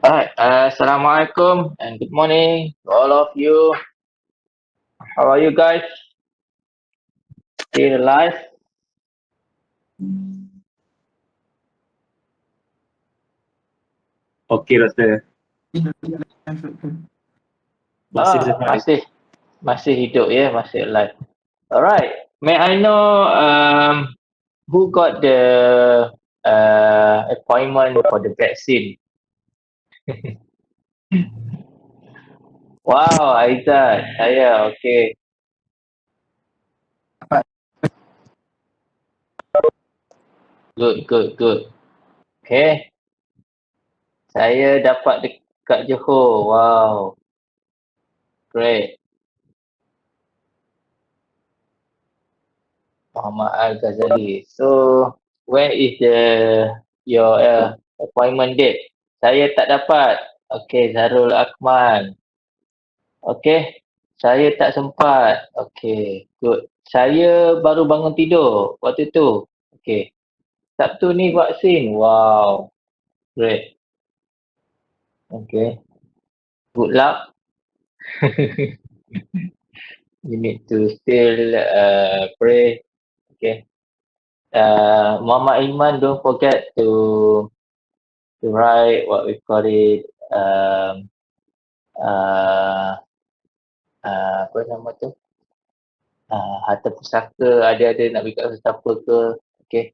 Alright, Assalamualaikum and good morning to all of you. How are you guys? Still alive? Okey rasa masih survive. Masih hidup ya, masih alive. Alright, may I know who got the appointment for the vaccine? Wow, Aizat, saya okay. Good. Okay, saya dapat dekat Johor. Wow, great. Muhammad Al-Ghazali. So, when is your appointment date? Saya tak dapat. Okay, Zarul Akmal. Okay, saya tak sempat. Okay, good. Saya baru bangun tidur waktu tu. Okay, Sabtu ni vaksin. Wow, great. Okay, good luck. You need to still pray. Okay. Muhammad Iman, don't forget to write what we call it uh, apa nama tu harta pusaka ada nak bagi kat siapa ke. Okay,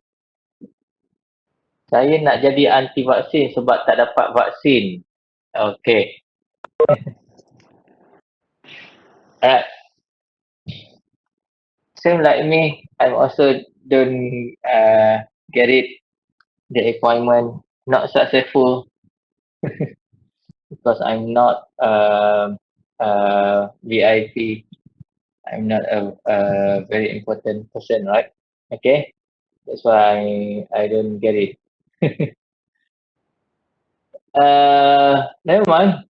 saya nak jadi anti vaksin sebab tak dapat vaksin. Okay, alright, same like me, I'm also don't get it, the appointment not successful because I'm not VIP. I'm not a very important person, right? Okay, that's why I don't get it. Never mind.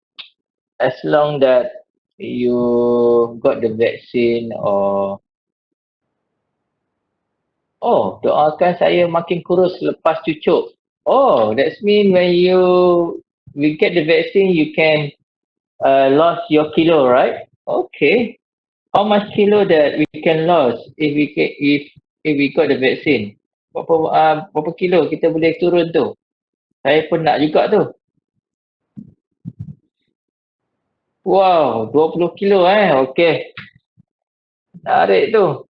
As long that you got the vaccine or doakan saya makin kurus lepas cucuk. Oh, that's mean when we get the vaccine you can lose your kilo, right? Okay. How much kilo that we can lose if we got the vaccine? Berapa kilo kita boleh turun tu? Saya pun nak juga tu. Wow, 20 kilo okey. Menarik tu.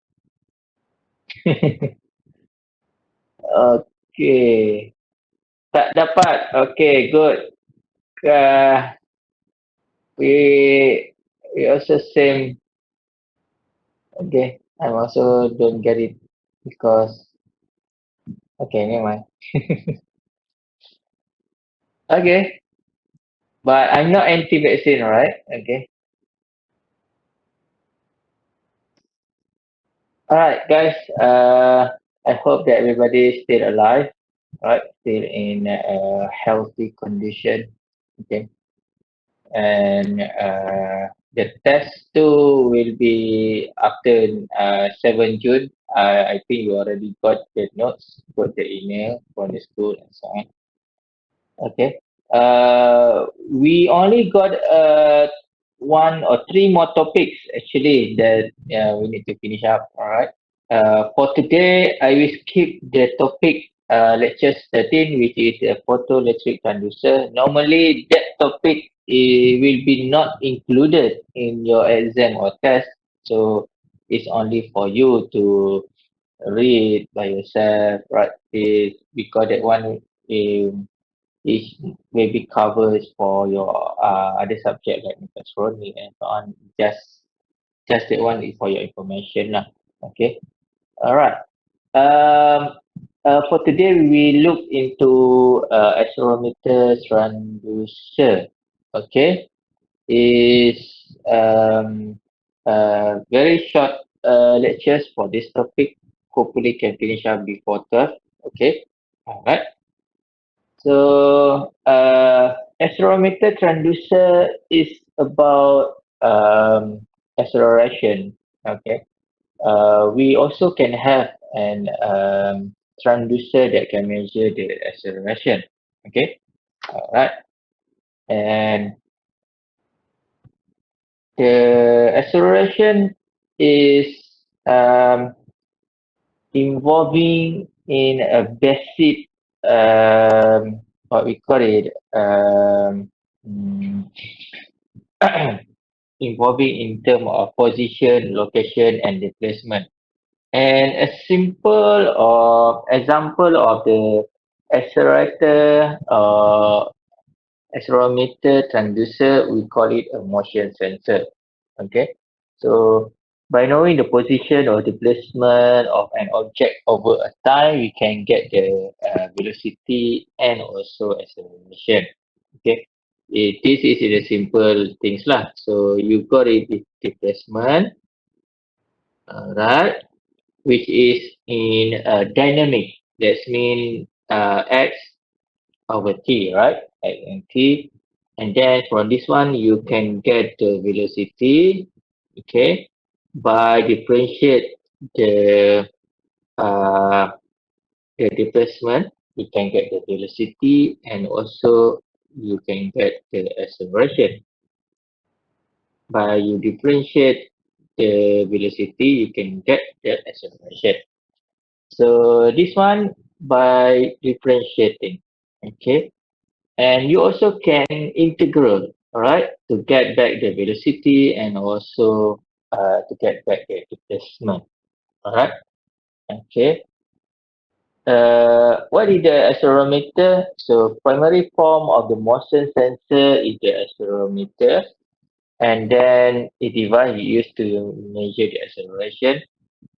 Okey. Tak dapat. Okay, good. Uh, we also same. Okay, I'm also don't get it because okay, never mind. Okay, but I'm not anti-vaccine, right? Okay. Alright, guys. I hope that everybody is still alive, right? Still in a healthy condition. Okay. And the test too will be after 7 June. I think you already got the notes, got the email from the school and so on. Okay. We only got one or three more topics actually that we need to finish up. All right. For today, I will skip the topic lecture 13, which is a photoelectric transducer. Normally, that topic will be not included in your exam or test, so it's only for you to read by yourself, practice, because that one is maybe covers for your other subject like mechatronics and so on. Just that one is for your information lah. Okay. All right. For today, we look into accelerometer transducer. Okay, is very short lectures for this topic. Hopefully, can finish up before 12. Okay, all right. So, accelerometer transducer is about acceleration. Okay. We also can have an transducer that can measure the acceleration. Okay, alright. And the acceleration is um, involving in a basic what we call it mm, involving in term of position, location, and displacement. And a simple or example of the accelerator accelerometer transducer, we call it a motion sensor. Okay, so by knowing the position or the placement of an object over a time, we can get the velocity and also acceleration. Okay, this is the simple things lah. So you got it with displacement, alright, which is in dynamic. That means x over t, right? X and t. And then from this one, you can get the velocity, okay, by differentiate the uh, the displacement. You can get the velocity and also you can get the acceleration. By you differentiate the velocity, you can get the acceleration. So this one by differentiating, okay. And you also can integral, all right, to get back the velocity and also to get back the displacement, all right. Okay. What is the accelerometer? So primary form of the motion sensor is the accelerometer, and then a device used to measure the acceleration.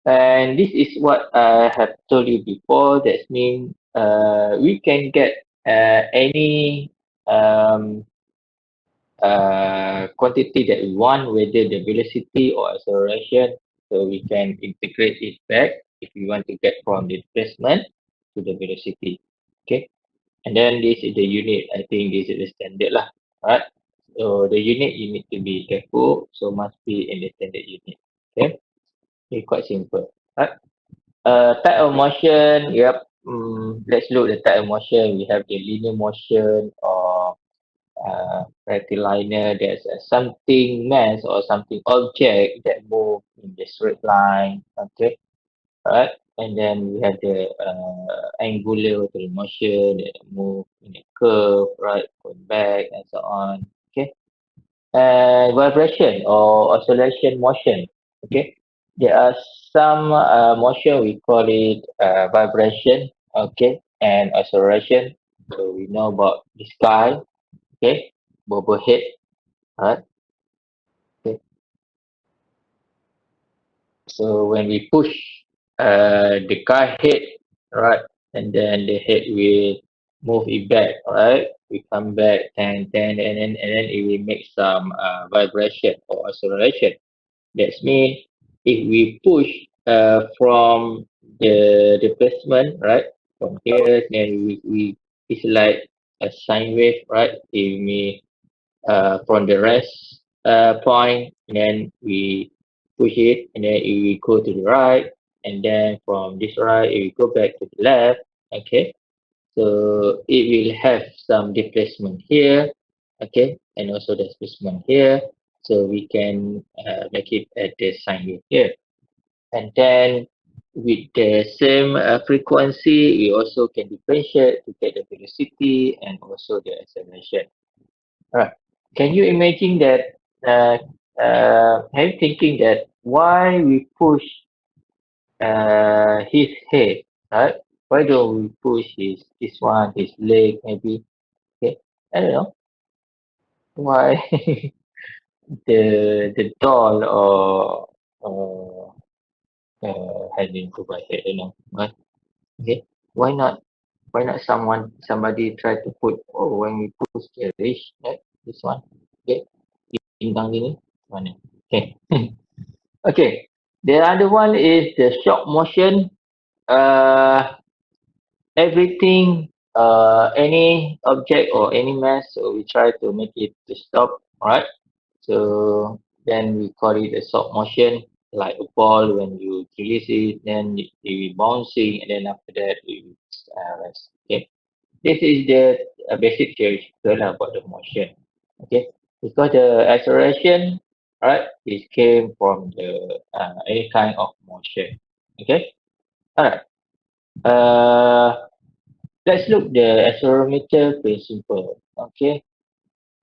And this is what I have told you before. That means we can get any um, quantity that we want, whether the velocity or acceleration. So we can integrate it back if we want to get from the displacement to the velocity. Okay, and then this is the unit. I think this is the standard lah. Alright. So the unit you need to be careful. So must be in the standard unit. Okay, it's quite simple. Alright. Type of motion. Yep. Let's look at the type of motion. We have the linear motion or rectilinear. There's something mass or something object that move in the straight line. Okay, right. And then we have the angular rotating motion that move in a curve, right, going back and so on. Okay, and vibration or oscillation motion. Okay, there are some motion we call it vibration. Okay, and acceleration. So we know about the sky. Okay, bobblehead. Alright. Okay. So when we push the car head, right, and then the head will move it back, right? We come back and then it will make some vibration or acceleration. That means if we push from the placement, right, from here, then we it's like a sine wave, right? It may from the rest point, and then we push it, and then it will go to the right, and then from this right, it will go back to the left. Okay, so it will have some displacement here, okay, and also displacement here. So we can make it at the sine wave here, and then with the same frequency, we also can differentiate to get the velocity and also the acceleration. Right. Can you imagine that? I'm thinking that why we push his head, right? Why don't we push his one, his leg, maybe? Okay, I don't know why the doll or has been provided. You know, right? Okay, why not? Why not somebody try to put? Oh, when we push the reach, right? This one, okay, bintang ini mana? Okay. Okay. The other one is the shock motion. Uh, Everything, any object or any mass, so we try to make it to stop. Alright. So then we call it a shock motion, like a ball when you release it, then it will bouncing, and then after that it will rest. Okay. This is the a basic theoretical lah about the motion. Okay, because the acceleration, right, it came from the any kind of motion. Okay, all right. Uh, let's look the accelerometer principle. Okay,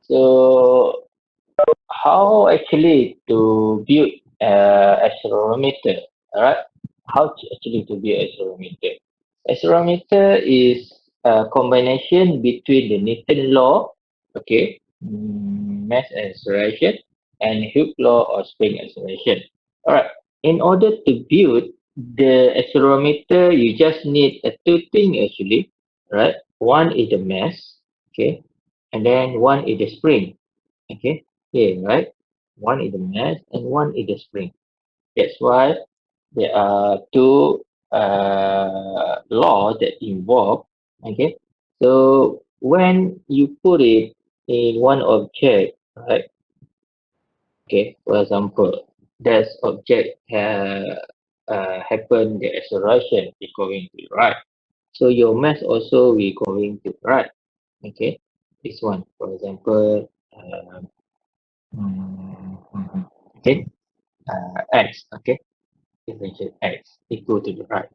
so how actually to build accelerometer? All right, how to actually to build accelerometer? Accelerometer is a combination between the Newton law, okay, mass acceleration, and Hooke law or spring acceleration. All right. In order to build the accelerometer, you just need two things actually, right? One is the mass, okay, and then one is the spring, okay. Okay, right? One is the mass and one is the spring. That's why there are two laws that involve. Okay, so when you put it in one object, right? Okay, for example, this object happen the acceleration is going to the right. So your mass also will going to the right. Okay, this one, for example, okay, x. Okay, differentiate x equal to the right.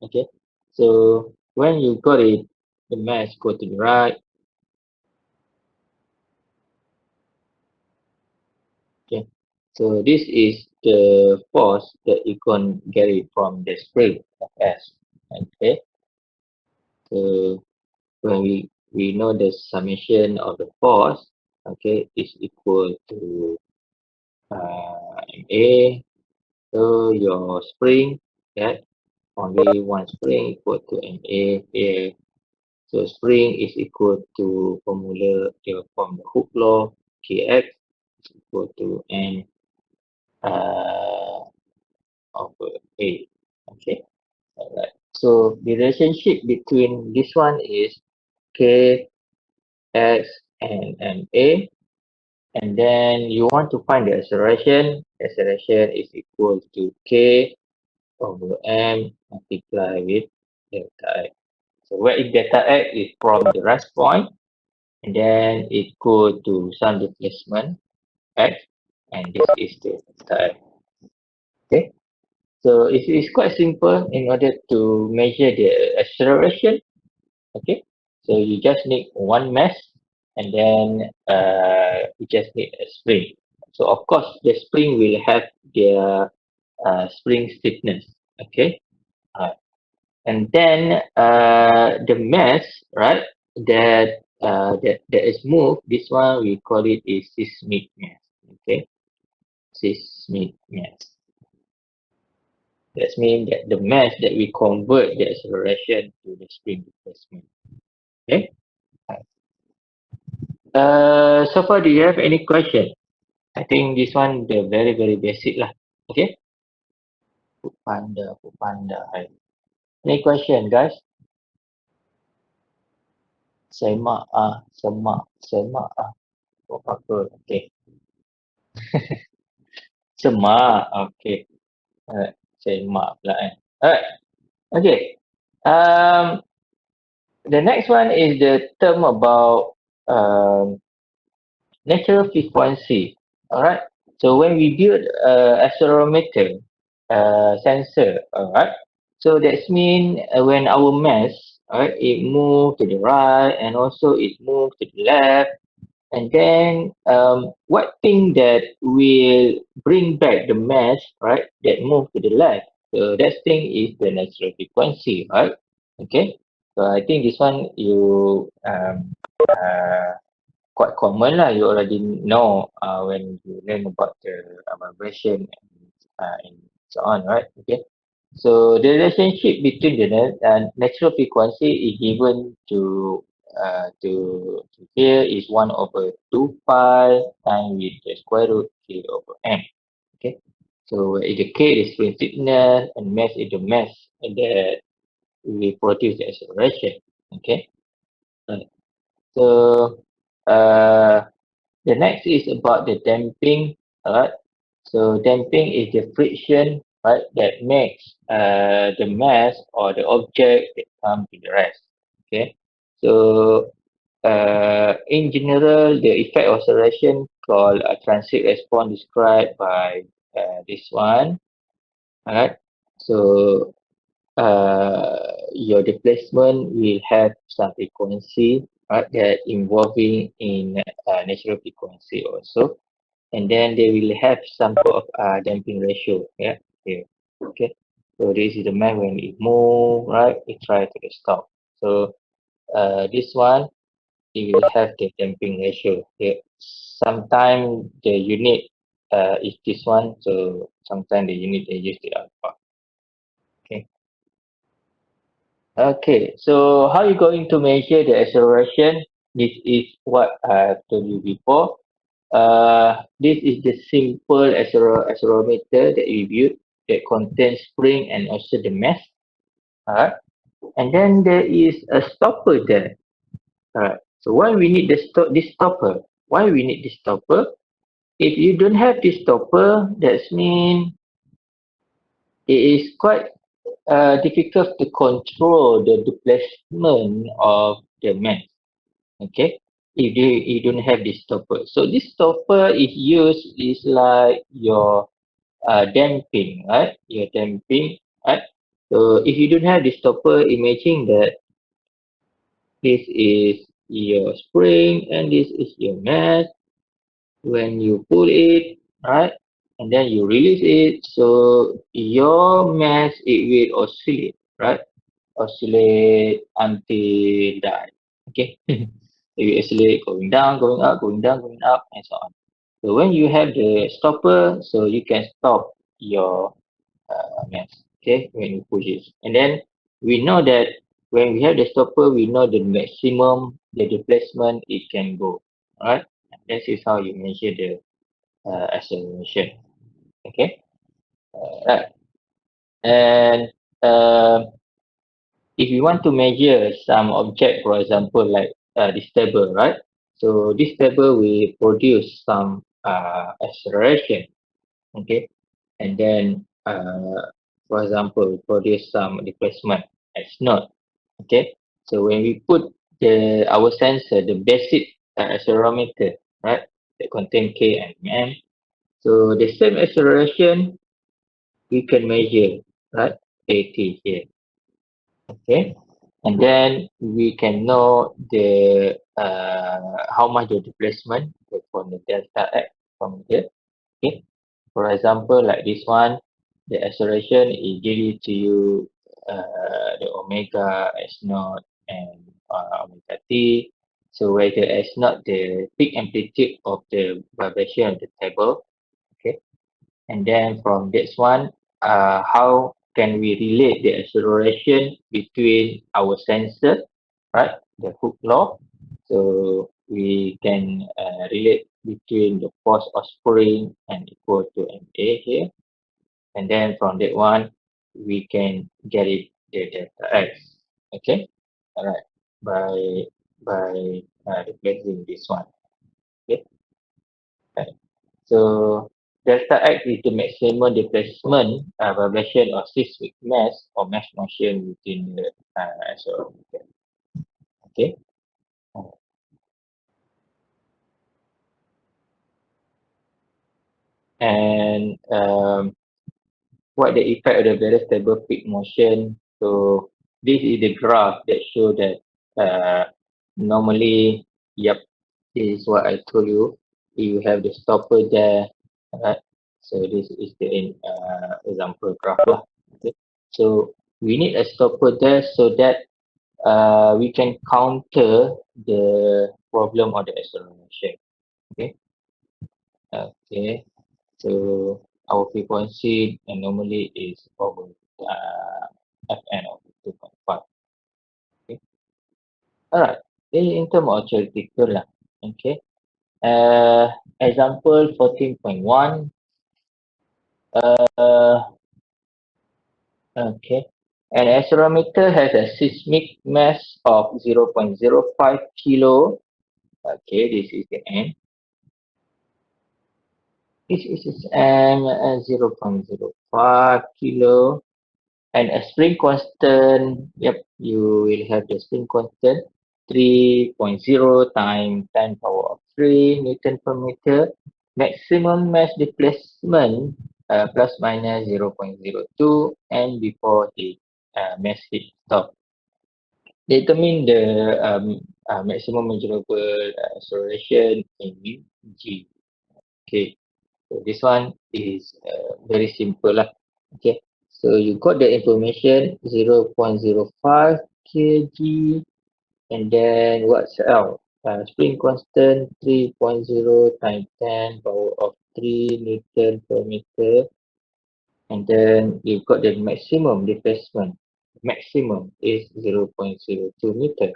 Okay, so when you got it, the mass go to the right. Okay, so this is the force that you can get it from the spring of s. Okay, so when we know the summation of the force, okay, is equal to ma. So your spring, yeah, only one spring equal to ma here. So spring is equal to formula from the Hooke law, kx is equal to n uh, over a. Okay, alright. So the relationship between this one is k, x, and a. And then you want to find the acceleration. Acceleration is equal to k over m multiply with delta x. So where is delta x is from the rest point, and then it go to some displacement x, and this is the delta x. Okay, so it's quite simple in order to measure the acceleration. Okay, so you just need one mass, and then you just need a spring. So of course the spring will have their spring stiffness. Okay, uh, and then the mass, right, that is moved, this one we call it a seismic mass. Okay, seismic mass. That means that the mass that we convert the acceleration to the spring displacement. Okay. So far, do you have any question? I think this one the very basic lah. Okay. Food panda. Hai. Any question, guys? Semak ah. Oh, apa? Okay. Semak. Okay. Alright. Semak pula eh. Alright. Okay. Um, the next one is the term about natural frequency. Alright. So when we build accelerometer sensor, alright. So that's mean when our mass, alright, it move to the right and also it move to the left. And then what thing that will bring back the mass, right, that move to the left? So that thing is the natural frequency, right? Okay. So I think this one you quite common lah. You already know when you learn about the vibration and so on, right? Okay. So the relationship between the natural frequency is given to here is 1 over 2 pi times with the square root k over m. Okay. So where the k is spring stiffness and mass is the mass that we produce the acceleration. Okay. Right. So uh, the next is about the damping. Alright. So damping is the friction, right, that makes the mass or the object that come to the rest. Okay. So in general, the effect of acceleration called a transit response described by this one. Alright. So your displacement will have some frequency, right, that involving in natural frequency also, and then they will have some sort of damping ratio. Yeah, here. Okay. So this is the man when it move, right? It try to stop. So this one it will have the damping ratio. Okay. Sometimes the unit is this one, so sometimes the unit they use the alpha. Okay. Okay, so how you going to measure the acceleration? This is what I have told you before. This is the simple accelerometer that we built that contains spring and also the mass. Alright, and then there is a stopper there. Alright, so why we need this stopper? Why we need this stopper? If you don't have this stopper, that means it is quite difficult to control the displacement of the mass. Okay, if you don't have this stopper, so this stopper is used is like your damping, right? Your damping, right? So if you don't have this stopper, imagine that this is your spring and this is your mass. When you pull it, right, and then you release it, so your mass it will oscillate, right? Oscillate until die. Okay. It will oscillate going down, going up, going down, going up, and so on. So when you have the stopper, so you can stop your mass. Okay, when you push it. And then we know that when we have the stopper, we know the maximum the displacement it can go. Alright. This is how you measure the acceleration. Okay. Right. And um if you want to measure some object, for example, like this table, right? So this table will produce some acceleration, okay? And then, for example, produce some displacement as not, okay? So when we put our sensor, the basic accelerometer, right, that contain K and M, so the same acceleration we can measure, right, AT here. Okay, and then we can know the how much the displacement from the delta x from here. Okay, for example, like this one, the acceleration is given to you the omega s naught and omega t. So whether s naught the peak amplitude of the vibration of the table. Okay, and then from this one, how can we relate the acceleration between our sensor, right? The Hooke law. So we can relate between the force of spring and equal to ma here. And then from that one, we can get it the delta x. Okay, all right. By replacing this one. Okay. Right. So delta x is the maximum displacement vibration of seismic mass or mass motion within the accelerometer. Okay. And what the effect of the very stable peak motion? So this is the graph that show that normally, yep, this is what I told you. You have the stopper there, right? So this is the example graph lah. Okay. So we need a stopper there so that we can counter the problem of the acceleration. Okay. Okay. So our frequency normally is over Fn of 2.5. Okay. Alright. In terms of theoretical lah. Okay. Example 14.1. Uh, okay. An accelerometer has a seismic mass of 0.05 kilo. Okay, this is the N. This is M 0.05 kilo. And a spring constant, yep, you will have the spring constant. 3.0 times 10 power of 3 Newton per meter. Maximum mass displacement plus minus 0.02 and before the mass hit stop. Determine the maximum measurable acceleration in g. Okay, so this one is very simple lah. Okay, so you got the information 0.05 kg, and then what's else? Spring constant 3.0 times 10 power of 3 Newton per meter, and then you've got the maximum displacement. Maximum is 0.02 meter.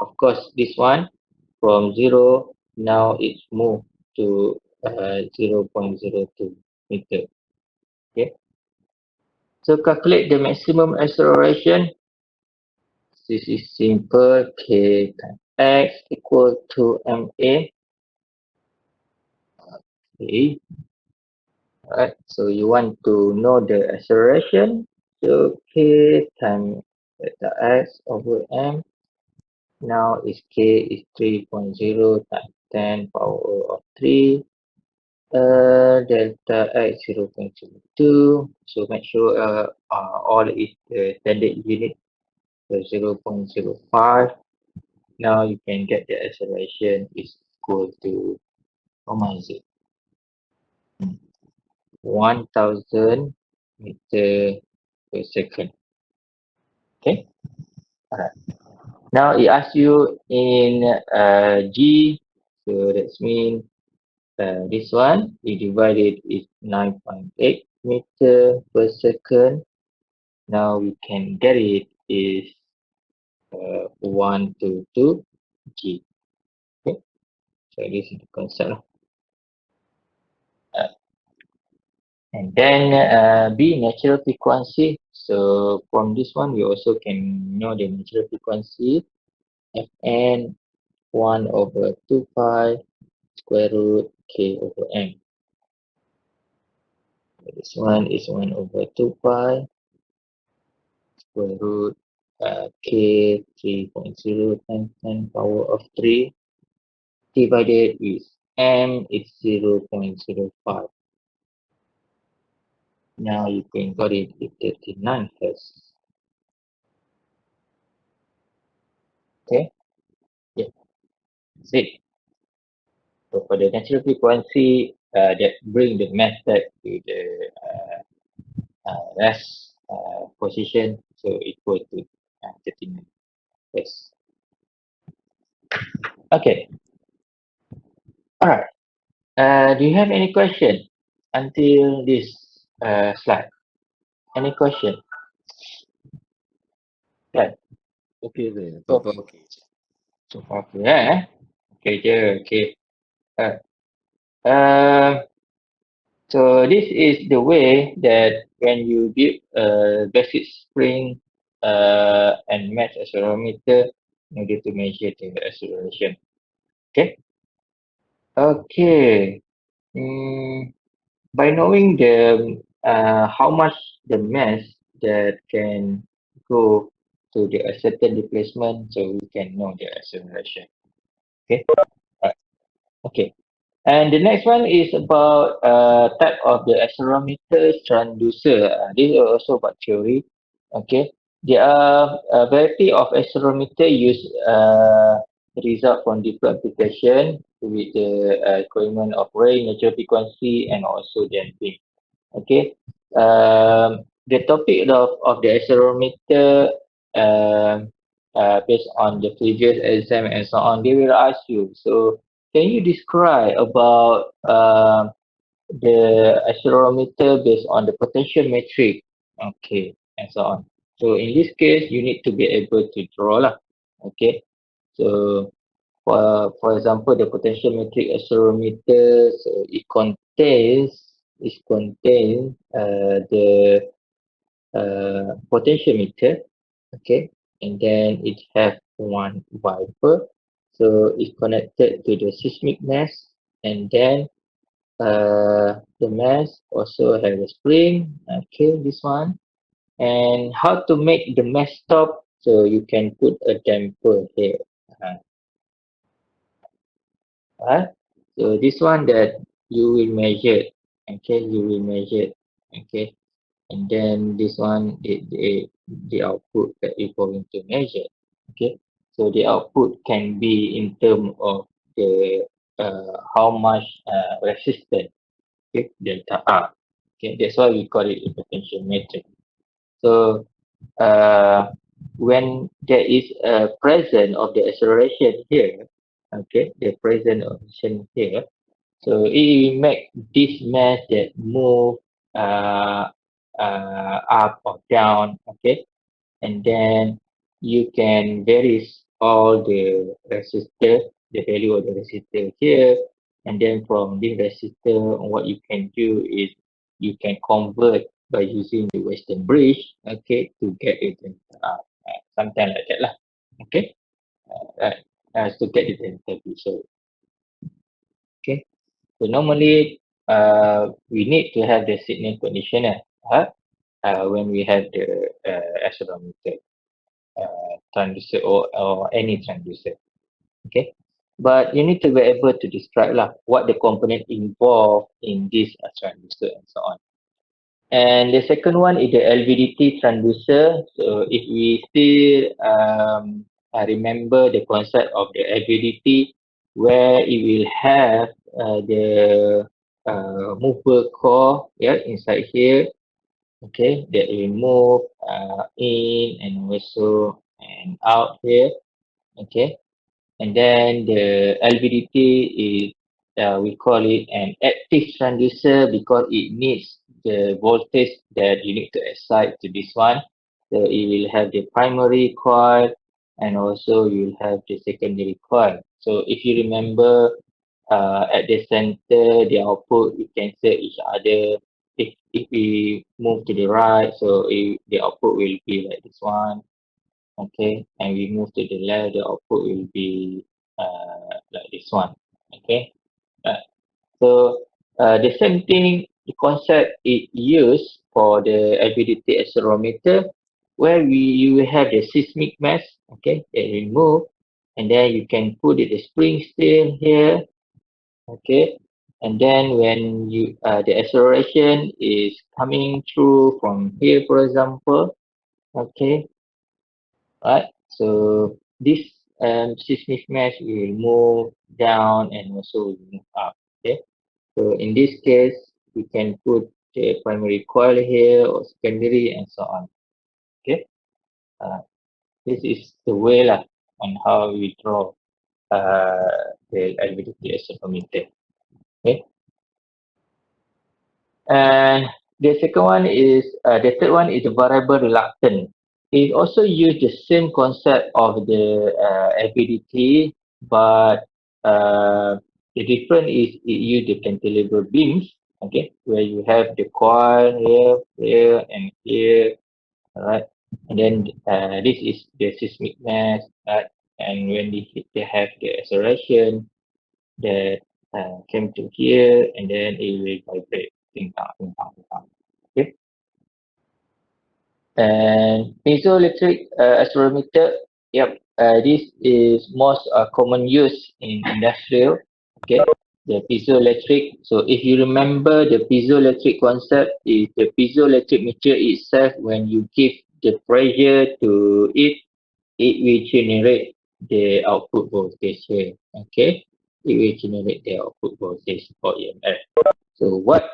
Of course, this one from 0, now it's moved to 0.02 meter. Okay, so calculate the maximum acceleration. This is simple. K times x equal to ma. Okay, alright. So you want to know the acceleration. So k times delta x over m. Now is k is 3.0 times 10 power of 3. Delta x 0.02. So make sure all is the standard unit. So 0.05. Now you can get the acceleration is equal to, how much is it? 1000 meter per second. Okay. Alright. Now it asks you in G. So that's mean this one we divided is 9.8 meter per second. Now we can get it is 122 G. Okay. So this is the concept lah. And then B, natural frequency. So from this one, we also can know the natural frequency. Fn 1 over 2 pi square root k over m. This one is 1 over 2 pi square root k 3.0 times 10 power of 3 divided with m is 0.05. Now you can got it with 39 hertz. Okay, yeah, that's it. So for the natural frequency, that bring the method to the rest position, so equal to 39 hertz. Okay, all right. Do you have any question until this slide? Any question? Right. Okay je, So, apa-apa okay je. so far okay, okay je, okay. Uh, uh, so this is the way that when you build a basic spring and match accelerometer in order to measure the acceleration. Okay. Okay. Mm, by knowing the how much the mass that can go to the a certain displacement, so we can know the acceleration. Okay. Right. Okay. And the next one is about type of the accelerometer transducer. This is also about theory. Okay. There are a variety of accelerometer use result from different application with the requirement of range, natural frequency, and also damping. Okay. The topic of the accelerometer based on the previous exam and so on, they will ask you. So can you describe about the accelerometer based on the potential metric? Okay, and so on. So in this case, you need to be able to draw lah. Okay. So for example, the potentiometric accelerometer, so it contains the potentiometer, okay, and then it have one wiper, so it's connected to the seismic mass, and then the mass also has a spring, okay, this one, and how to make the mass stop. So you can put a damper here. Uh, right? So this one that you will measure, okay, you will measure, okay, and then this one the output that you're going to measure, okay. So the output can be in term of the how much resistance, okay, delta R, okay. That's why we call it a potential matrix. So when there is a presence of the acceleration here, okay, the presence of acceleration here, so it will make this mass that move uh, up or down, okay, and then you can vary all the resistor, the value of the resistor here, and then from this resistor, what you can do is you can convert by using the Western bridge, okay, to get it something like that lah, okay, right, to get it into so okay. So normally, we need to have the signal conditioner when we have the accelerometer transducer or any transducer. Okay, but you need to be able to describe lah what the component involved in this transducer and so on. And the second one is the LVDT transducer. So if we still remember the concept of the LVDT, where it will have the mover core, yeah, inside here, okay, that will move in and also and out here, okay. And then the LVDT is, we call it an active transducer because it needs the voltage that you need to excite to this one. So it will have the primary coil and also you will have the secondary coil. So if you remember, at the center, the output, you can set each other. If we move to the right, so the output will be like this one, okay, and we move to the left, the output will be like this one, okay. uh, so the same thing, the concept is used for the LVDT accelerometer, where you will have the seismic mass, okay, that will move, and then you can put it the spring still here, okay, and then when you the acceleration is coming through from here, for example, okay, right? So this seismic mesh will move down and also will move up. Okay. So in this case, we can put the primary coil here or secondary and so on. Okay. Uh, this is the way lah on how we draw the LVDT accelerometer. Okay. And the second one is the third one is the variable reluctance. It also use the same concept of the LVDT, but the difference is it use the cantilever beams, okay, where you have the coil here, here, and here, alright. And then this is the seismic mass, right? And when they have the acceleration, that came to here, and then it will vibrate. Ting tang, ting tang, ting tang. Okay. And piezoelectric accelerometer, yep, this is most common use in industrial. Okay, the piezoelectric. So if you remember, the piezoelectric concept is the piezoelectric material itself. When you give the pressure to it will generate the output voltage here. Okay, it will generate the output voltage for EMF. So what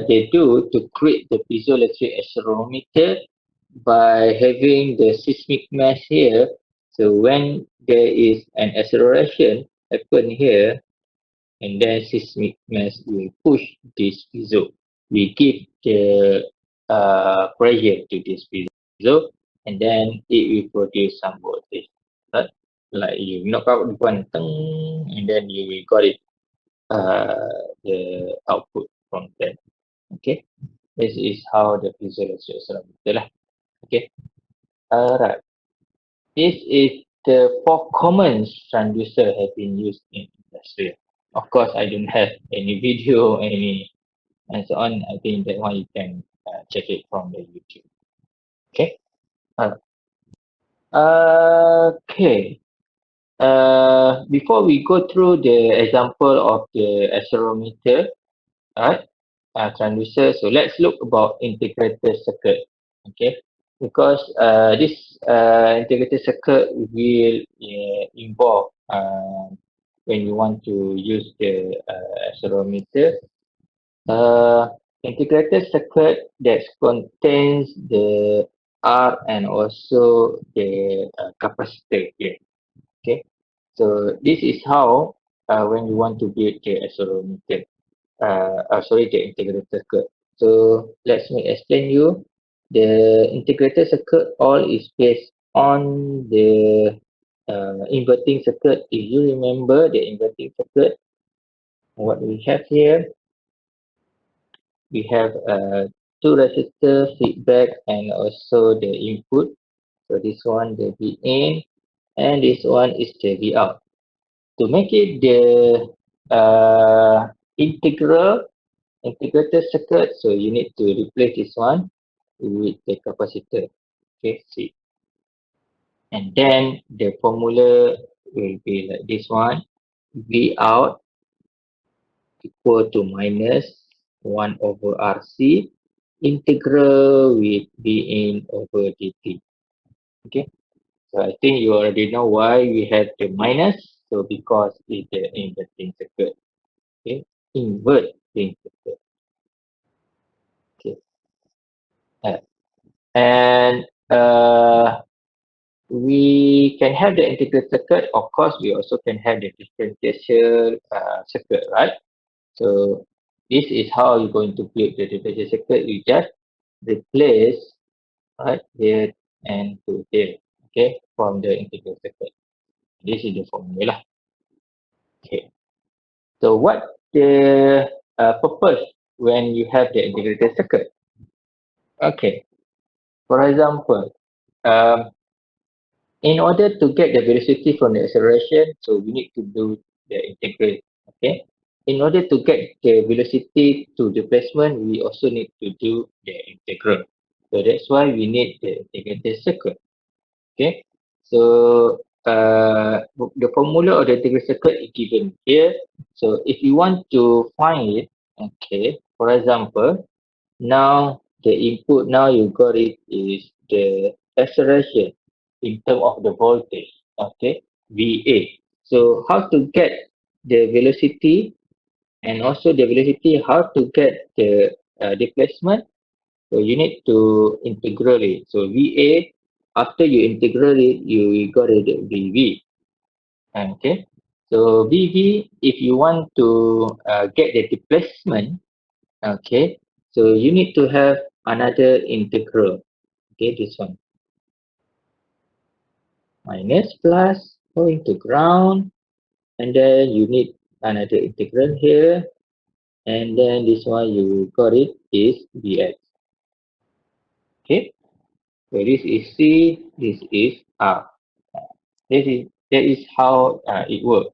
they do to create the piezoelectric accelerometer by having the seismic mass here. So when there is an acceleration happen here, and then seismic mass will push this piezo. We give the pressure to this piezo, and then it will produce some voltage. Right? Like you knock out the one, and then you will got it the output from that. Okay, this is how the piezoelectric accelerometer lah. Okay, alright. This is the four common transducer have been used in industry. Of course, I don't have any video, any and so on. I think that one you can check it from the YouTube. Okay. Alright. Okay. Before we go through the example of the accelerometer, alright, transducer, so let's look about integrated circuit. Okay, because this integrated circuit will involve when you want to use the accelerometer. Uh, Integrated circuit that contains the R and also the capacitor here. Okay, so this is how when you want to build the accelerometer. Sorry, the integrated circuit. So let me explain you. The integrated circuit all is based on the inverting circuit. If you remember the inverting circuit, what we have here, we have two resistor feedback and also the input. So this one the V in and this one is the V out. To make it the integral integrated circuit, so you need to replace this one with the capacitor. Okay, see. And then the formula will be like this one. V out equal to minus 1 over RC integral with V in over dt. Okay, so I think you already know why we have the minus. So because it's the inverting circuit. Okay, inverting circuit. Okay, uh, and we can have the integrated circuit. Of course, we also can have the differential circuit, right? So this is how you're going to build the differential circuit. You just replace right here and to here, okay, from the integrated circuit. This is the formula. Okay. So what the purpose when you have the integrated circuit? Okay. For example, um, in order to get the velocity from the acceleration, so we need to do the integral. Okay. In order to get the velocity to displacement, we also need to do the integral. So that's why we need the integrated circuit. Okay. So the formula of the integral circuit is given here. So if you want to find it, okay, for example, now the input now you got it is the acceleration in terms of the voltage, okay, VA. So how to get the velocity and also the velocity, how to get the displacement. So you need to integral it. So VA, after you integral it, you got it VV. Okay. So VV, if you want to get the displacement, okay, so you need to have another integral. Okay, this one. Minus plus going to ground. And then you need another integral here. And then this one you got it is dx. Okay. So this is C, this is R. That is how it works.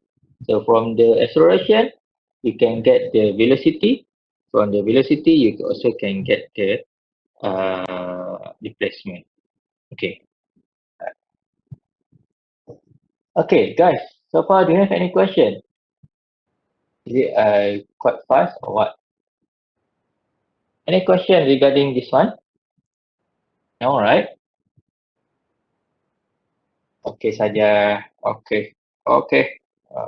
So from the acceleration, you can get the velocity. From the velocity, you also can get the displacement. Okay. Okay, guys. So far, do you have any question? Is it quite fast or what? Any question regarding this one? No, right? Okay saja. Okay. Okay.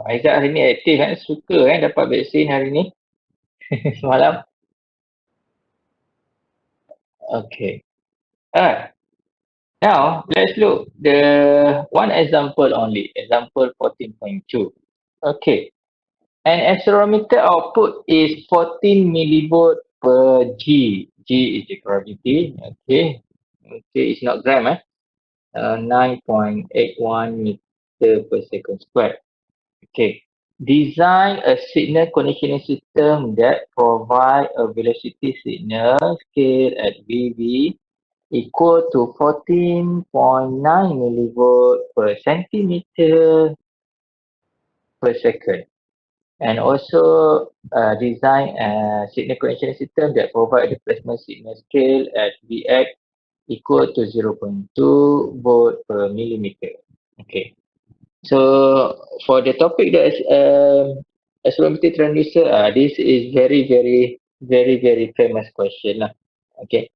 Aizat hari ni aktif kan? Suka kan dapat vaksin hari ni semalam. Okay. Ah, now let's look the one example only. Example 14.2. Okay. An accelerometer output is 14 millivolt per G. G is the gravity. Okay. Okay, it's not gram, 9.81 meter per second squared. Okay. Design a signal conditioning system that provide a velocity signal scale at VV equal to 14.9 millivolt per centimeter per second. And also design a signal conditioning system that provide the placement signal scale at Vx equal to 0.2 volt per millimeter. Okay. So for the topic that is accelerometer transducer, this is very famous question lah. Okay.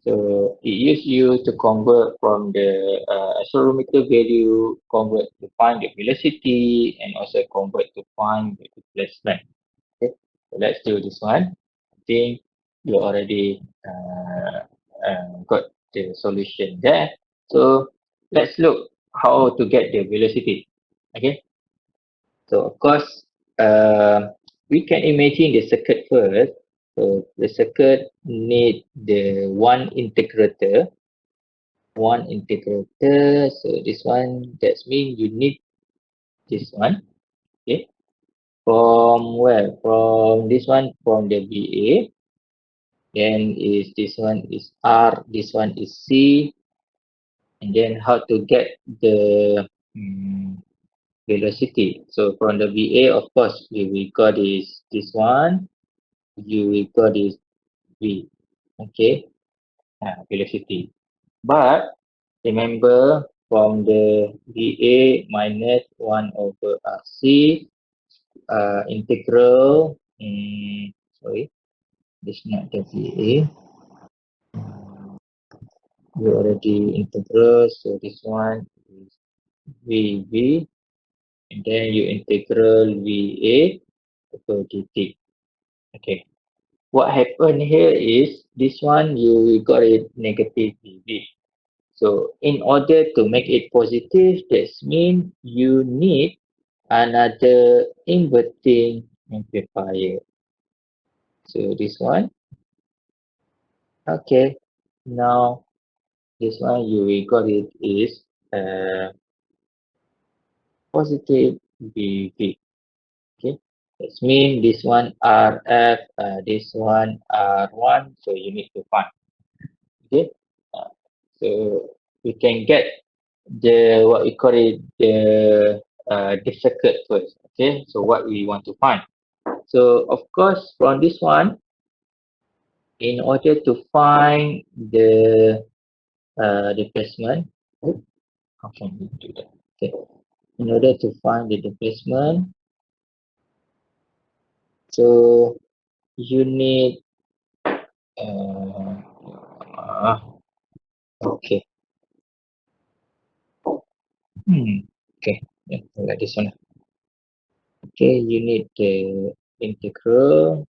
So it use you to convert from the accelerometer value, convert to find the velocity, and also convert to find the displacement. Okay. So let's do this one. I think you already got the solution there. So let's look how to get the velocity. Okay. So of course, we can imagine the circuit first. So the circuit need the one integrator. So this one, that means you need this one. Okay. From where? From this one, from the VA. Then is this one is R, this one is C. And then how to get the velocity. So from the VA, of course, we got this one. We got this V. Okay. Velocity. But remember from the VA minus 1 over RC integral, sorry, this is not the VA. We already integral, so this one is VV, and then you integral VA over dt. Okay. What happened here is this one you got it negative VV. So in order to make it positive, that means you need another inverting amplifier. So this one, okay. Now this one you will got it is uh, positive VV. Okay. That means this one RF, this one R1. So you need to find. Okay. Uh, so we can get the what we call it the circuit first. Okay, so what we want to find. So of course from this one, in order to find the displacement, how can we do that? Okay, in order to find the displacement, so you need uh, okay, okay, yeah, like this one. Okay, you need the integral.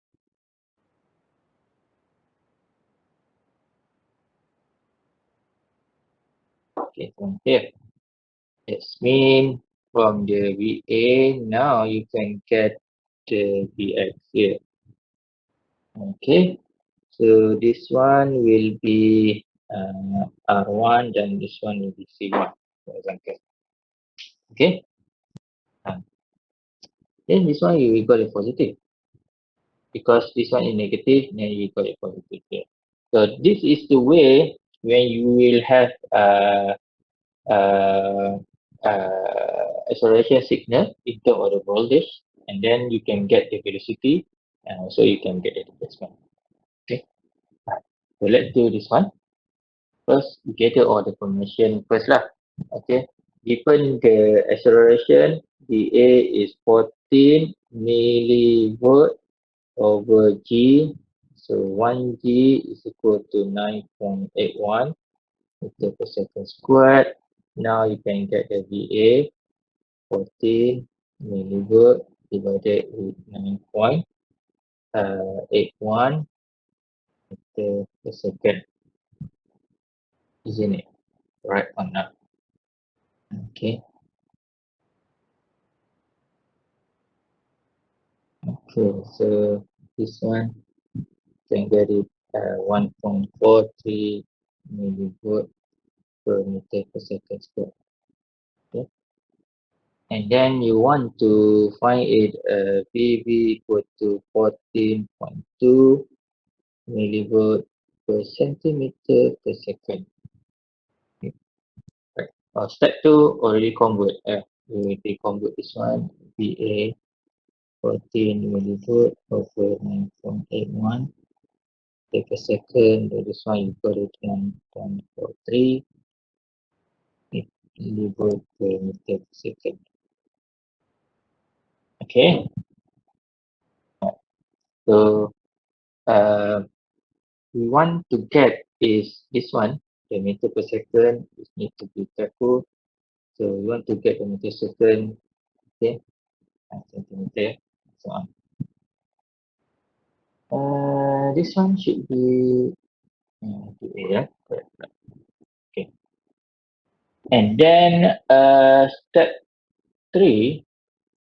Okay, from here. That's mean from the VA, now you can get the VX here. Okay, so this one will be R1 and this one will be C1, for example. Okay, uh, then this one you will got a positive because this one is negative, then you got a positive here. So this is the way when you will have uh, acceleration signal in terms of the voltage, and then you can get the velocity, and also you can get the displacement. Okay, so let's do this one. First, gather all the information first lah. Okay, given the acceleration, dA is 14 millivolt over G. So 1G is equal to 9.81 meter per second squared. Now you can get the VA 14 millivolt divided with 9.81 meter per second, isn't it? Right or not? Okay. Okay. So this one can get it 1.43 millivolt per meter per second squared. Okay. And then you want to find it VV equal to 14.2 millivolt per centimeter per second. Okay. Right. Step 2 already convert. We will convert this one VA 14 millivolt over 9.81 Take a second. This one you got it 1.43 millivolt per meter per second. Okay. So we want to get is this one, the meter per second. It need to be careful. So we want to get the meter second, okay, and centimeter, so on. This one should be yeah, correct. Okay. And then step 3,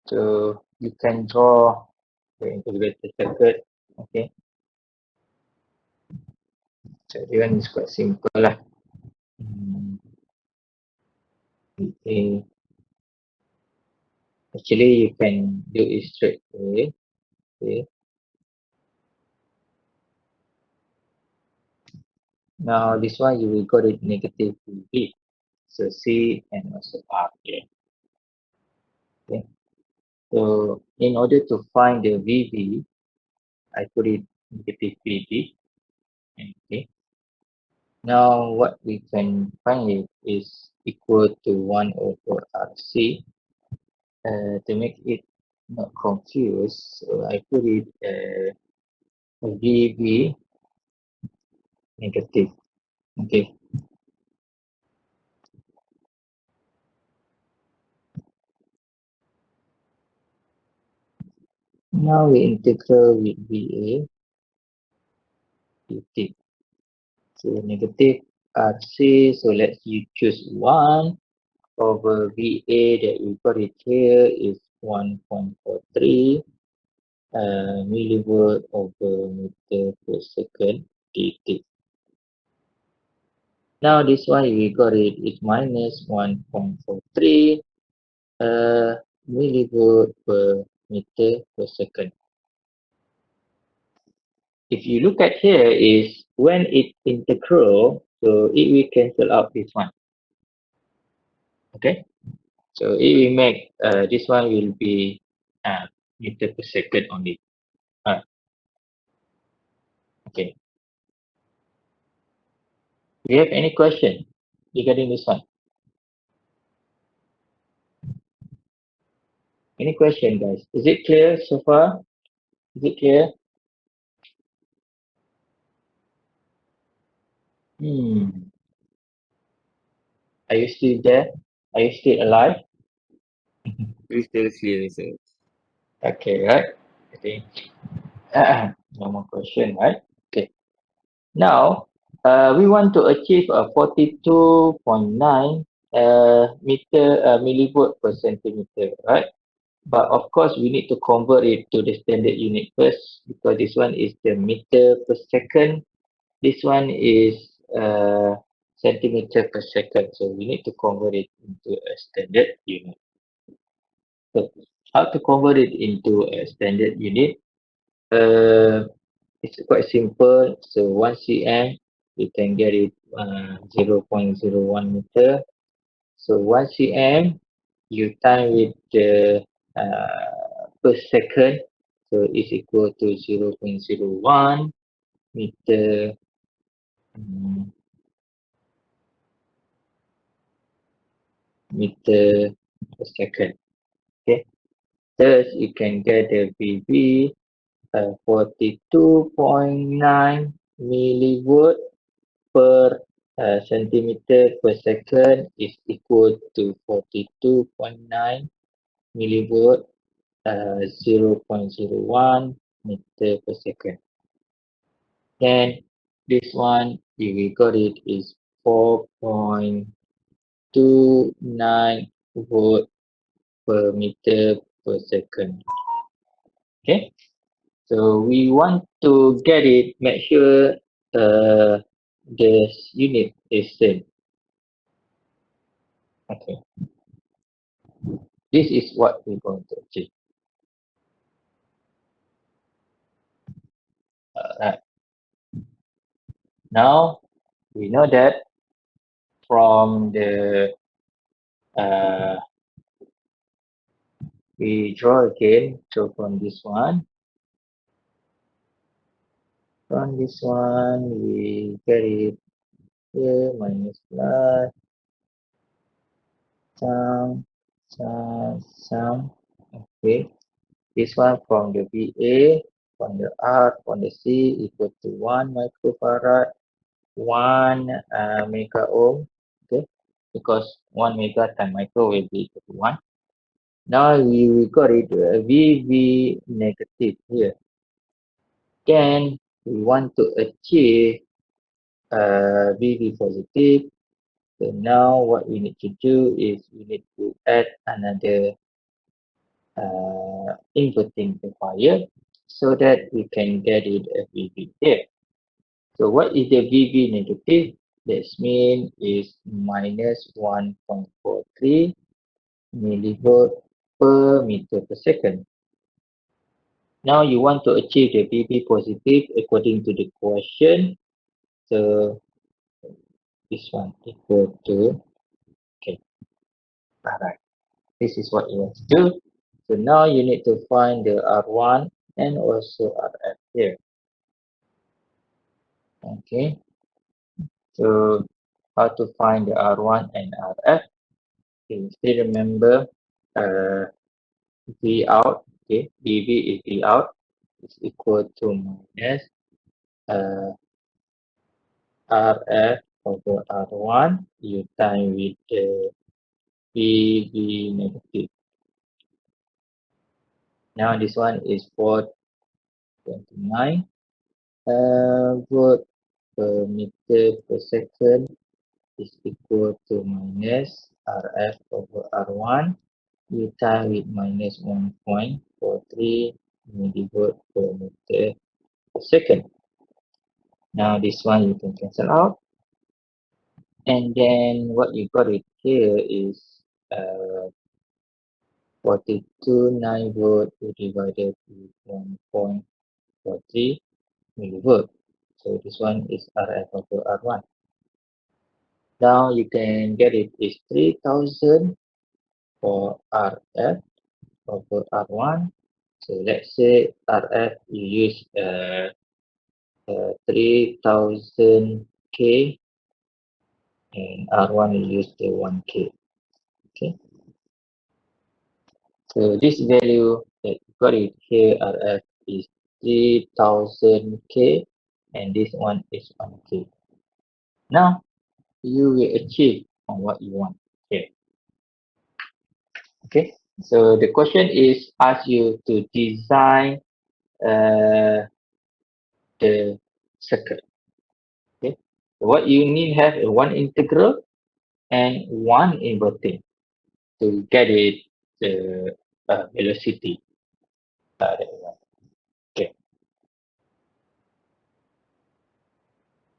so you can draw the integrated circuit. Okay. So this one is quite simple lah. Hmm, okay. Actually, you can do it straight away. Okay. Now this one you will got it negative V. So C and also R here. Okay. So in order to find the VB, I put it negative VB. Okay. Now what we can find it is equal to 1 over RC. To make it not confused, so I put it VB negative. Okay. Now we integral with VA dt. So negative RC, so let's you choose 1 over VA that we got it here is 1.43 millivolt over meter per second dt. Now this one we got it is minus 1.43 millivolt per meter per second. If you look at here is when it integral, so it will cancel out this one. Okay, so it will make this one will be meter per second only. Okay. Do you have any question regarding this one? Any question, guys? Is it clear so far? Is it clear? Hmm. Are you still there? Are you still alive? Crystal clear, sir. Okay, right? Okay. No more question, right? Okay. Now, we want to achieve a 42.9 millivolt per centimeter, right? But of course, we need to convert it to the standard unit first because this one is the meter per second. This one is centimeter per second. So we need to convert it into a standard unit. So how to convert it into a standard unit? Uh, it's quite simple. So 1 cm, you can get it 0.01 meter. So 1 cm, you time with the per second. So it's equal to 0.01 meter mm, meter per second. Okay. Thus, you can get the VB 42.9 millivolt per centimeter per second is equal to 42.9 millivolt 0.01 meter per second. Then this one, if we got it, is 4.29 volt per meter per second. Okay, so we want to get it, make sure this unit is same. Okay, this is what we're going to achieve. Alright, now we know that from the uh, we draw again. So from this one, From this one, we get it here, minus plus, sum, sum. Okay. This one from the VA, from the R, from the C equal to 1 microfarad, 1 mega ohm. Okay. Because 1 mega times micro will be equal to 1. Now we got it VV negative here. Then we want to achieve VV positive. So now what we need to do is we need to add another inverting amplifier so that we can get it a VV here. So what is the VV negative? That means is minus 1.43 millivolt per meter per second. Now you want to achieve the VV positive according to the question. So this one equal to, okay, alright. This is what you want to do. So now you need to find the R1 and also RF here. Okay, so how to find the R1 and RF? Okay, still remember uh, V out, okay, VV is V out, is equal to minus uh, RF over R1, you time with the VV negative. Now this one is 429 volt per meter per second is equal to minus RF over R1. You time with minus 1.43 millivolt per meter per second. Now this one you can cancel out. And then what you got it here is 42.9 volt divided with 1.43 millivolt. So this one is RF over R1. Now you can get it is 3000 for RF over R1. So let's say RF you use 3000 K and R1 you use the 1K. Okay. So this value that you got it here RF is 3000 K and this one is 1K. Now you will achieve on what you want here. Okay. So the question is ask you to design uh, the circuit. Okay. So what you need have one integral and one inverting to get it the velocity. That one. Okay.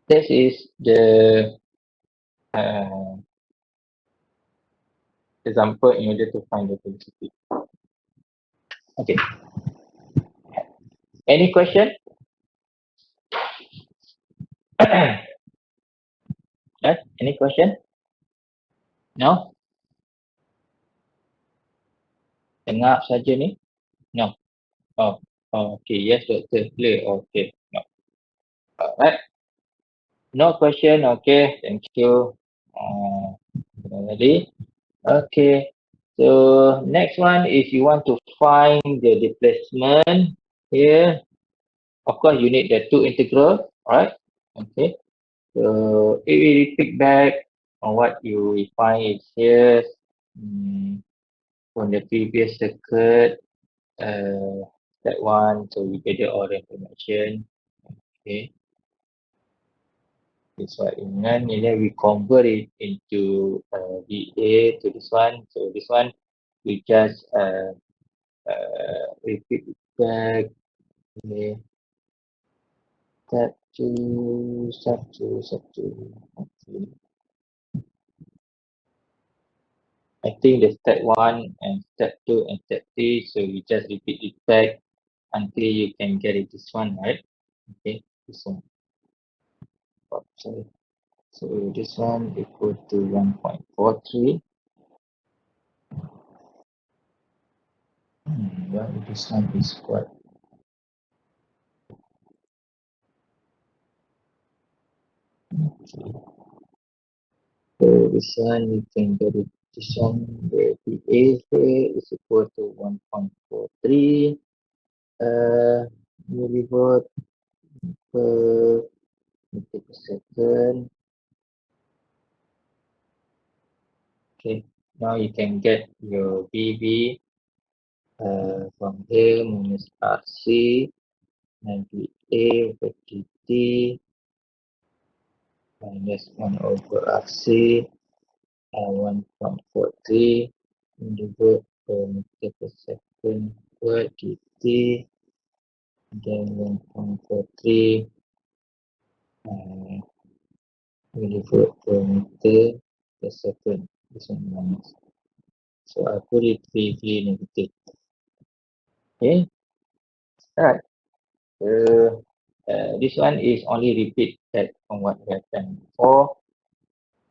This is the uh, example in order to find the velocity. Okay. Any question? Any question? No? Dengar saja ni? No. Oh, okay. Yes, doctor. Clear. Okay. No. Alright. No question. Okay. Thank you. Ready? Okay. So next one is you want to find the displacement here. Of course, you need the two integral, right? Okay. So it will repeat back on what you find is here from the previous circuit. That one. So we gather all the information. Okay. This one and then we convert it into VA to this one. So this one we just repeat it back. Okay. Satu. Okay. I think the step 1 and step 2 and step 3. So you just repeat it back until you can get it this one, right? Okay. This one. Oh, sorry. So this one equal to 1.43. Well, this one is what? this one you can get it. This one, the PA here is equal to 1.43 millivolt per meter per second. Okay, now you can get your VB from here minus RC 98 over dt minus 1 over RC 1.43 millivolt per meter per second per dt, then 1.43 millivolt per meter per second. This one minus. So I put it VV negative. Okay, alright. So this one is only repeat that from what we have done before,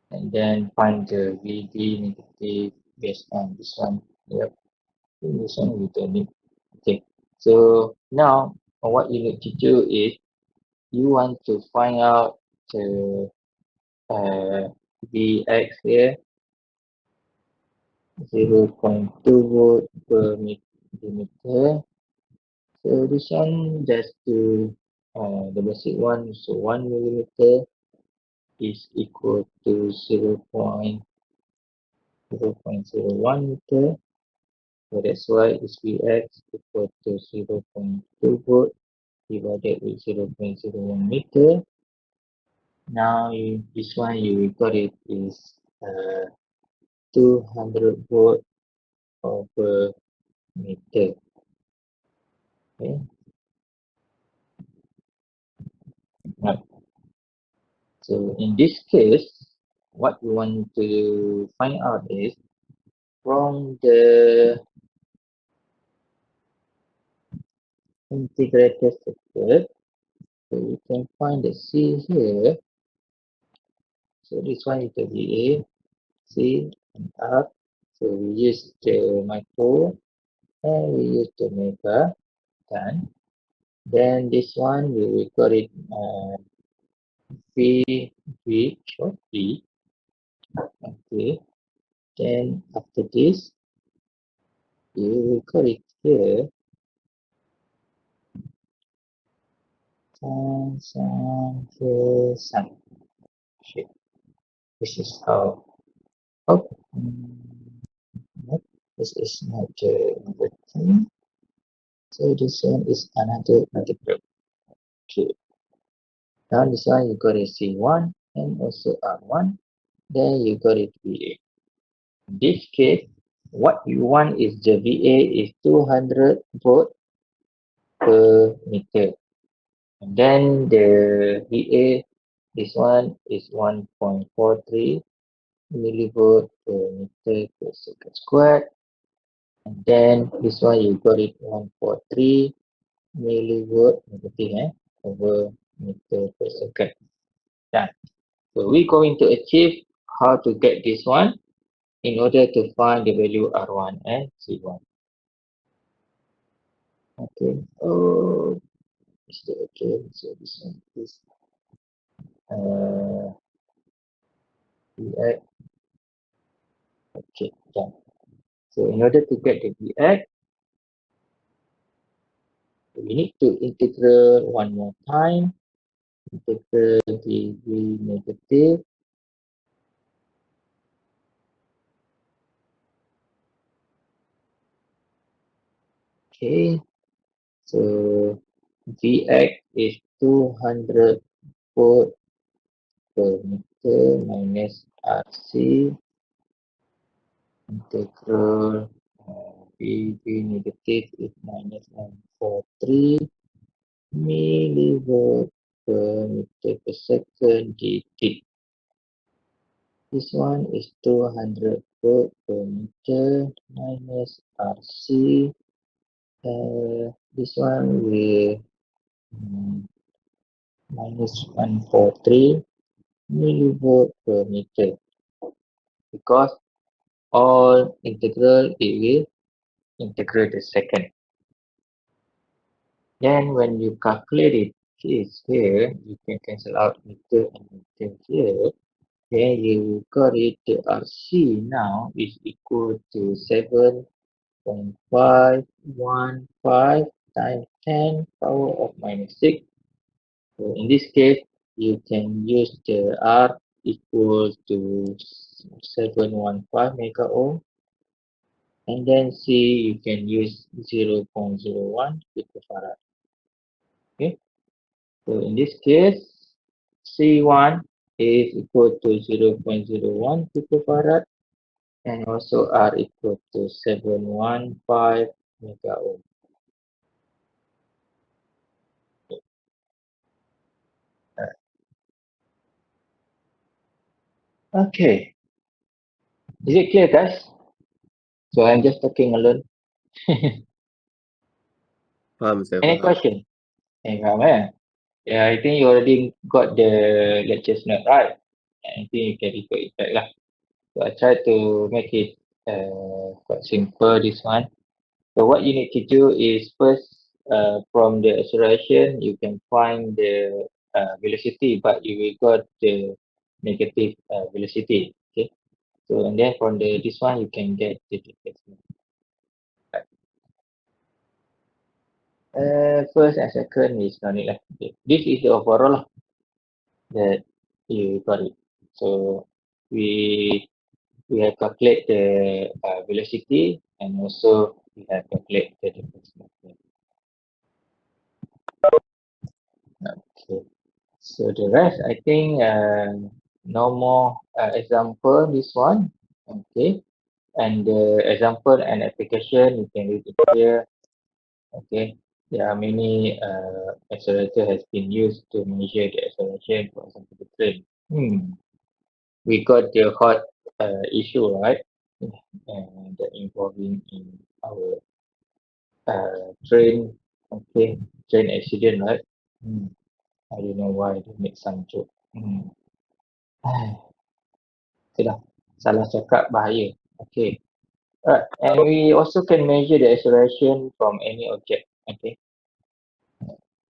and then find the VD negative based on this one. Yep, this one we don't need. Okay, so now what you need to do is you want to find out the Vx here, 0.2 volt per millimeter. So this one just to the basic one, so 1 millimeter is equal to 0.01 meter. So that's why it's Vx equal to 0.2 volt divided with 0.01 meter. Now this one you got it is 200 volt per meter. Okay. Right. So in this case, what we want to find out is from the integrated circuit, so you can find the C here. So this one is the VA, C, and R. So we use the micro and we use the mega, done. Then this one we will call it V, short V. Okay. Then after this, you will call it here sun. Okay. This is how. Oh, nope. This is not the number thing. So this one is another multiple. Okay. Now this one you got a C1 and also R1. Then you got it VA. In this case, what you want is the VA is 200 volt per meter. And then the VA, this one is 1.43 millivolt per meter per second squared. And then this one you got it 143 millivolt negative over meter per second. Done. So we're going to achieve how to get this one in order to find the value R1 and C1. Okay. Oh, is that okay? So this one is Vx. Okay, done. So in order to get the Vx, we need to integral one more time. Integral dV negative. Okay. So Vx is 200 volt per meter minus RC integral VB negative is minus 143 millivolt per meter per second dt. This one is 200 volt per meter minus RC. This one will minus 143 millivolt per meter because all integral it will integrate the second. Then when you calculate it, is here, you can cancel out meter and meter here. Then you got it. The RC now is equal to 7.515 times 10 power of minus 6. So in this case, you can use the R equals to 715 mega ohm, and then C you can use 0.01 picofarad. Okay, so in this case, C1 is equal to 0.01 picofarad, and also R equal to 715 mega ohm. Okay, is it clear, guys? So I'm just talking alone. Faham saya Any faham. question? Yeah, I think you already got the lectures note, right? I think you can refer it back lah. So I try to make it quite simple, this one. So what you need to do is first, from the acceleration, you can find the velocity, but you will got the negative velocity. Okay. So and then from the this one, you can get the displacement. Right. First and second is not need lah. Okay. This is the overall lah that you got it. So we we have calculate the velocity, and also we have calculate the displacement. Okay. So the rest, I think, no more example. This one, okay. And the example and application, you can read it here. Okay. There are many accelerator has been used to measure the acceleration, for example, the train. We got the hot issue, right? That involving in our train, okay, train accident, right? Hmm. I don't know why they make some joke. Okay lah. Salah cakap bahaya. Okay. Alright. And we also can measure the acceleration from any object. Okay.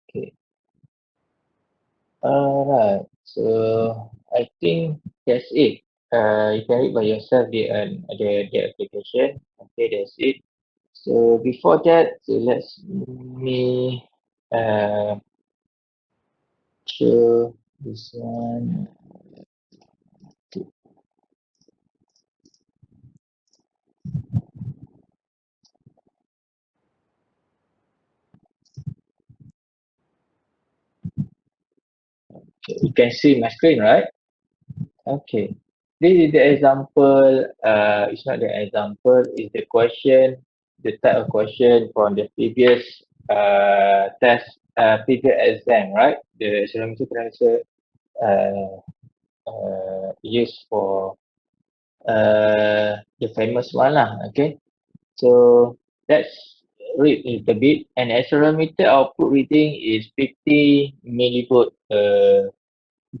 Okay. Alright. So I think that's it. You can read by yourself the application. Okay, that's it. So before that, so let's me uh show this one. Okay, you can see my screen, right? Okay. This is the example, it's not the example, it's the question, the type of question from the previous test, previous exam, right? The ceramic transfer used for the famous one lah, okay? So let's read a little bit. An accelerometer output reading is 50 millivolt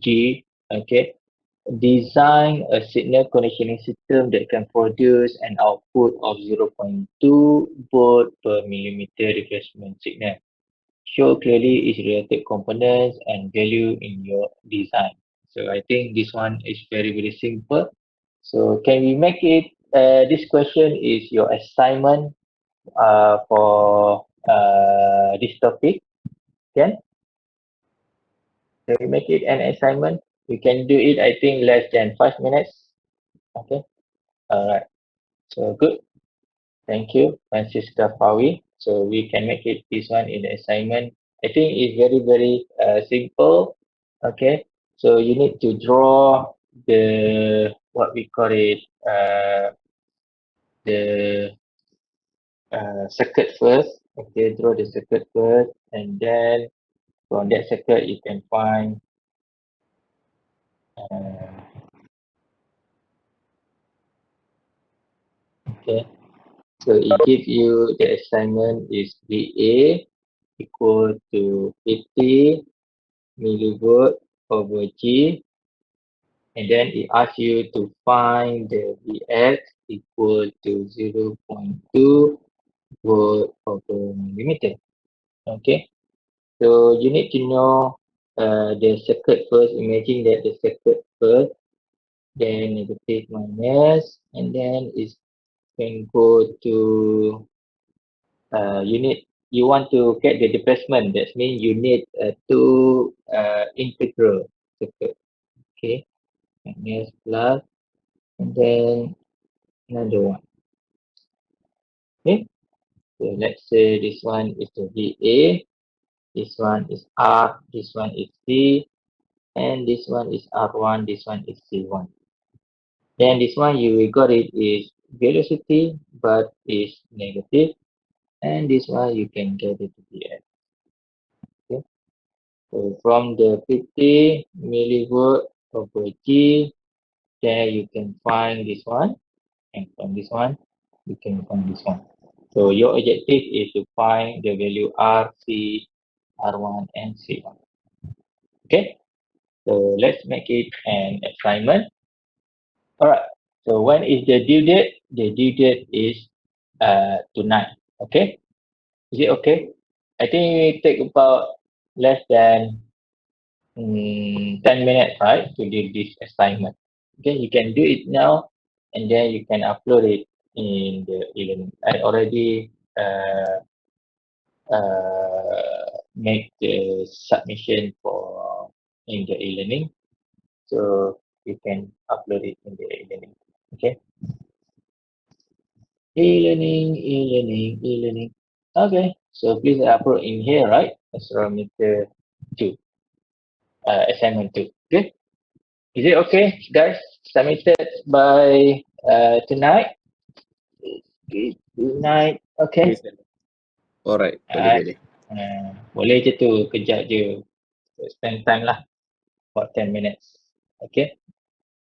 G, okay? Design a signal conditioning system that can produce an output of 0.2 volt per millimeter replacement signal. Show clearly its related components and value in your design. So I think this one is very, very simple. So can we make it, this question is your assignment for this topic? Can we make it an assignment? We can do it, I think, less than 5 minutes. Okay. All right. So good. Thank you, Francisca Fawi. So we can make it this one in the assignment. I think it's very, very simple. Okay. So you need to draw the what we call it the circuit first. Okay, draw the circuit first, and then from that circuit you can find okay. So it gives you the assignment is VA equal to 50 millivolt over G, and then it asks you to find the Vx equal to 0.2 volt over millimeter. Okay, so you need to know the circuit first. Imagine that the circuit first. then negative minus, and then it can go to you need you want to get the displacement. That means you need two integral circle. Okay, minus plus, and then another one. Okay, so let's say this one is the VA, this one is R, this one is C, and this one is R1, this one is C1. Then this one you will got it is velocity but is negative, and this one you can get it to be F. Okay. So from the 50 millivolt over G, there you can find this one, and from this one you can find this one. So your objective is to find the value R, C, R1, and C1. Okay. So let's make it an assignment. Alright. So when is the due date? The due date is tonight. Okay. Is it okay? I think it take about less than 10 minutes, right, to do this assignment. Okay, you can do it now, and then you can upload it in the e-learning. I already make the submission for in the e-learning, so you can upload it in the e-learning. Okay, e-learning. Okay, so please upload in here, right? Astrometer 2, assignment 2. Okay. Is it okay, guys? Submitted by tonight? Tonight, Okay, okay? sir. Alright, boleh Alright. boleh. Boleh je tu, kejap je. Spend time lah, about 10 minutes. Okay?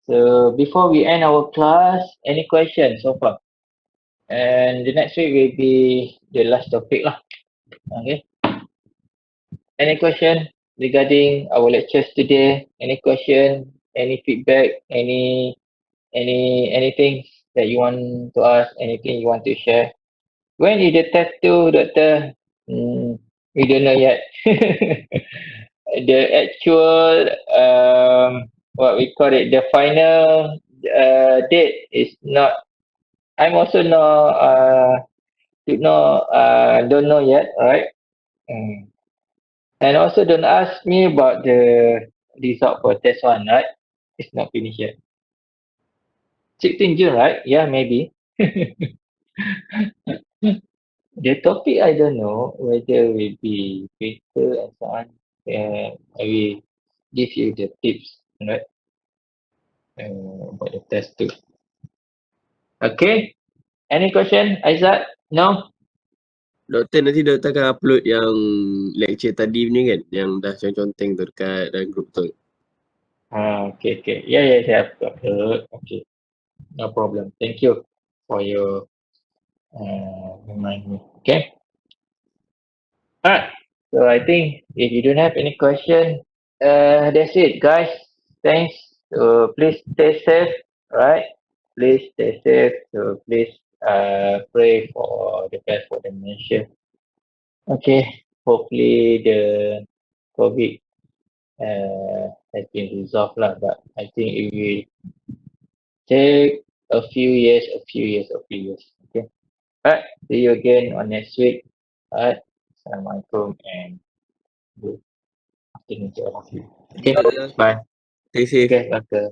So, before we end our class, any questions so far? And the next week will be the last topic lah. Okay? Any question regarding our lectures today? Any question? Any feedback? Anything that you want to ask? Anything you want to share? When is the test two, doctor? We don't know yet. The actual, what we call it, the final date is not. I'm also not, don't know yet, right? Mm. And also don't ask me about the result for test one, right? It's not finished yet. 16 June, right? Yeah, maybe. The topic I don't know whether will be paper and so on. I will give you the tips, right? About the test too. Okay. Any question, Aizat? No? Doktor, nanti doktor akan upload yang lecture tadi punya kan? Yang dah conteng tu dekat dalam group tu. Okay, okay. Yeah, I've got it. Okay. No problem. Thank you for your remind me. Okay. Alright. So I think if you don't have any question, that's it, guys. Thanks. So please stay safe, right? Please stay safe. So please pray for the best for the nation. Okay. Hopefully the COVID has been resolved lah, but I think it will take a few years. Okay. Alright. See you again on next week. Alright. Assalamualaikum and good afternoon to all of you. Okay. Yeah. Bye. Stay safe. Okay. Okay.